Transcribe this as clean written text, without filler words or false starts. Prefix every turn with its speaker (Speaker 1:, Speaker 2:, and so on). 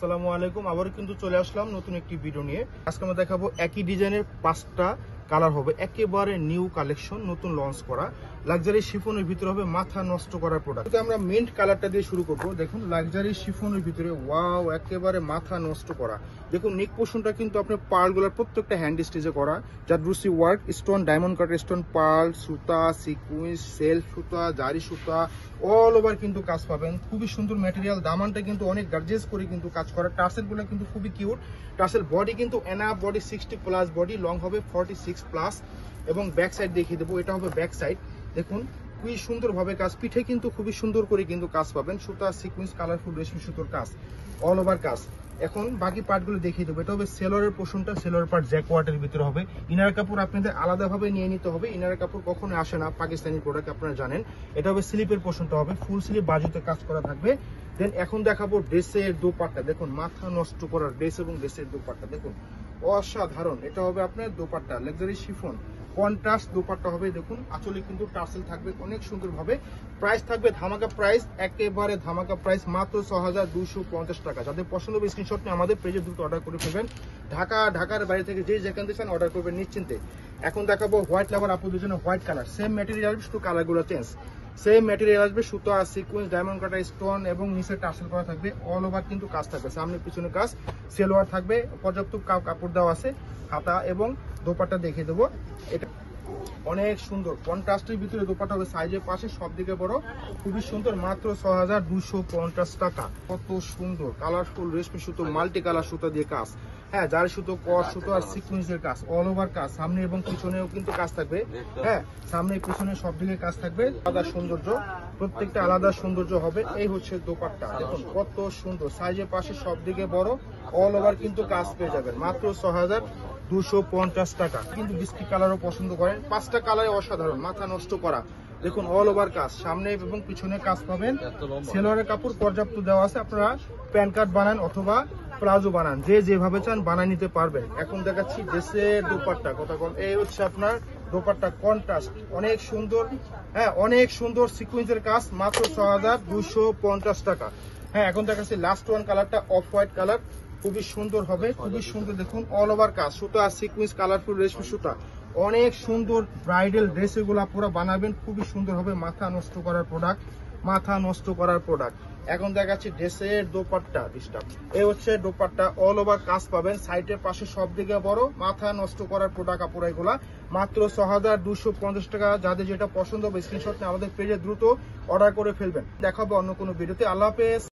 Speaker 1: আসসালামু আলাইকুম। আবারও কিন্তু চলে আসলাম নতুন একটি ভিডিও নিয়ে। আজকে আমরা দেখাবো একই ডিজাইনের 5টা কালার হবে, একেবারে নিউ কালেকশন, নতুন লঞ্চ করা লাক্সারি শিফনের ভিতরে হবে মাথা নষ্ট করার প্রোডাক্ট। আমরা মিন্ট কালারটা দিয়ে শুরু করব। দেখুন লাক্সারি শিফনের ভিতরে ওয়াও, একেবারে মাথা নষ্ট করা। দেখুন নেক পোর্শনটা কিন্তু আপনার পার্লগুলোর প্রত্যেকটা হ্যান্ড স্টিচে করা, zardozi work, stone, diamond cut stone, pearl, সুতা, সিকুয়েন্স, সেলফ সুতা, জারি সুতা, অল ওভার কিন্তু কাজ পাবেন। খুবই সুন্দর ম্যাটেরিয়াল, দামানটা কিন্তু অনেক গার্জিয়াস করে কিন্তু কাজ করা। টার্সেল গুলো কিন্তু খুবই কিউট। টার্সেল বডি কিন্তু enough body 60 plus, body long হবে 46 প্লাস। এবং ব্যাক সাইড দেখিয়ে দেবো, এটা হবে ব্যাক সাইড। দেখুন খুবই সুন্দর ভাবে কাজ, পিঠে কিন্তু খুবই সুন্দর করে কিন্তু কাজ পাবেন। সুতা, সিকুয়েন্স, কালারফুল রেশমি সুতোর কাজ, অল ওভার কাজ। এখন বাকি পার্টগুলো দেখিয়ে দেবো। এটা হবে সেলরের পোর্শনটা, সেলরের পার্ট জ্যাকওয়ার্টের ভিতরে হবে। ইনার কাপড় আপনাদের আলাদাভাবে নিয়ে নিতে হবে, ইনার কাপড় কখনো আসে না পাকিস্তানি প্রোডাক্ট, আপনারা জানেন। এটা হবে স্লিপের পোর্শনটা হবে, ফুল স্লিপ বাজুতে কাজ করা থাকবে। দেন এখন দেখাবো ড্রেসের দোপাট্টা। দেখুন মাথা নষ্ট করার ড্রেস এবং ড্রেসের দোপাট্টা দেখুন অসাধারণ। এটা হবে আপনার dupatta, luxury chiffon contrast dupatta হবে। দেখুন আঁচলে কিন্তু টার্সেল থাকবে অনেক সুন্দর ভাবে। প্রাইস থাকবে ধামাকা প্রাইস, একেবারে ধামাকা প্রাইস, মাত্র 6250 টাকা। যাদের পছন্দ হবে স্ক্রিনশট নিয়ে আমাদের পেজে দ্রুত অর্ডার করে ফেলবেন। ঢাকার বাইরে থেকে যে যেখান থেকে চান অর্ডার করবেন নিশ্চিন্তে। এখন দেখাবো হোয়াইট লাভার আপুদের জন্য হোয়াইট কালার, সেম ম্যাটেরিয়াল, শুধু কালারগুলো চেঞ্জ। সেম ম্যাটেরিয়াল আসবে, সুতা, সিকুয়েন্স, ডায়মন্ড কাটা স্টোন এবং নিচে টার্সেল করা থাকবে। অল ওভার কিন্তু কাজ থাকবে, সামনে পিছনে কাজ, সেলোয়ার থাকবে, পর্যাপ্ত কাপড় দেওয়া আছে। হাতা এবং দোপাট্টা দেখিয়ে দেবো। এটা অনেক সুন্দর কন্ট্রাস্টের ভিতরে দোপাট্টা হবে, সাইজের পাশে সব দিকে বড়, খুবই সুন্দর, মাত্র 6250 টাকা। কত সুন্দর কালারফুল রেশমি সুতো, মাল্টি কালার সুতো দিয়ে কাজ। হ্যাঁ, জারি সুতো, কট সুতো আর সিকুয়েন্সের কাজ, অল ওভার কাজ। সামনে এবং পিছনেও কিন্তু কাজ থাকবে। হ্যাঁ, সামনে পিছনে সব দিকে কাজ থাকবে, আলাদা সৌন্দর্য, প্রত্যেকটা আলাদা সৌন্দর্য হবে। এই হচ্ছে দোপাট্টা, দেখুন কত সুন্দর, সাইজের পাশে সব দিকে বড়, অল ওভার কিন্তু কাজ পেয়ে যাবেন মাত্র 6250 টাকা। কিন্তু বিস্কিট কালারও পছন্দ করেন, 5টা কালারে অসাধারণ, মাথা নষ্ট করা। দেখুন অল ওভার কাজ, সামনে এবং পিছনে কাজ পাবেন। সেলোয়ারের কাপড় পর্যাপ্ত দেওয়া আছে, আপনারা প্যান্ট কাট বানান অথবা প্লাজো বানান, যে যেভাবে চান বানাই নিতে পারবেন। এখন দেখাচ্ছি ড্রেসের দোপাট্টা, কথা বল। এই হচ্ছে আপনার দোপাট্টা, কন্ট্রাস্ট অনেক সুন্দর। হ্যাঁ, অনেক সুন্দর সিকুয়েন্সের কাজ, মাত্র 6250 টাকা। হ্যাঁ, এখন দেখাচ্ছি লাস্ট ওয়ান কালারটা, অফ হোয়াইট কালার, খুবই সুন্দর হবে, খুবই সুন্দর। দেখুন অল ওভার কাজ, সুতা, সিকুয়েন্স, কালারফুল রেশমি সুতা, অনেক সুন্দর। ব্রাইডাল ড্রেস এগুলো পুরো বানাবেন, খুবই সুন্দর হবে। মাথা নষ্ট করার প্রোডাক্ট, মাথা নষ্ট করার প্রোডাক্ট। এখন দেখাচ্ছি ড্রেসের দোপাট্টা, ডিস্টার্ব। এই হচ্ছে দোপাট্টা, অল ওভার কাজ পাবেন, সাইডের পাশে সব দিকে বড়, মাথা নষ্ট করার প্রোডাক্ট কাপড় এগুলা, মাত্র 6250 টাকা। যাদের যেটা পছন্দ হবে স্ক্রিনশট নিয়ে আমাদের পেজে দ্রুত অর্ডার করে ফেলবেন। দেখাবো অন্য কোনো ভিডিওতে। আল্লাহ হাফেজ।